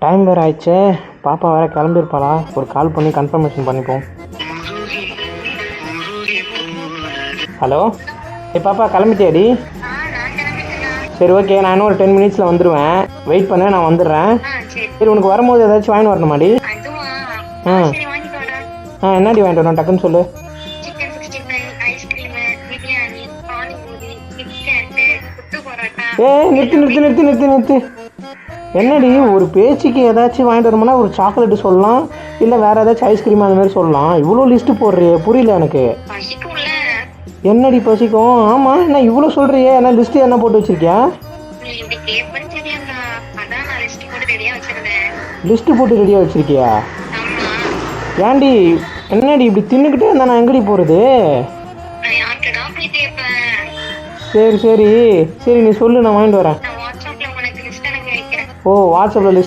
Time வேறு ஆயிடுச்சே. பாப்பா வேறு கிளம்பியிருப்பாளா? ஒரு கால் பண்ணி கன்ஃபர்மேஷன் பண்ணிப்போம். ஹலோ, பாப்பா கிளம்பிட்டியாடி? சரி, ஓகே. நான் இன்னும் ஒரு 10 மினிட்ஸில் வந்துடுவேன். வெயிட் பண்ண, நான் வந்துடுறேன். சரி, உனக்கு வரும்போது ஏதாச்சும் வாங்கி வரணுமாடி? என்னடி வாங்கிட்டு வரணும்? டக்குன்னு சொல்லு. நிறுத்து நிறுத்து நிறுத்து நிறுத்து நிறுத்து. என்னடி, ஒரு பேச்சுக்கு ஏதாச்சும் வாங்கிட்டு வரணும்னா ஒரு சாக்லேட்டு சொல்லலாம், இல்லை வேறு ஏதாச்சும் ஐஸ்கிரீம் அந்த மாதிரி சொல்லலாம். இவ்வளோ லிஸ்ட்டு போடுறியே, புரியல எனக்கு. என்னடி பசிக்கும்? ஆமாம், என்ன இவ்வளோ சொல்கிறியே? என்ன லிஸ்ட்டு என்ன போட்டு வச்சிருக்கியா? லிஸ்ட்டு போட்டு ரெடியாக வச்சிருக்கியா? ஏன்டி, என்னடி இப்படி தின்னுக்கிட்டே இருந்தா நான் எங்கடி போகிறது? சரி சரி சரி, நீ சொல்லு, நான் வாங்கிட்டு வரேன். ஓ, வாட்ஸ்அப்பில் லிஸ்ட்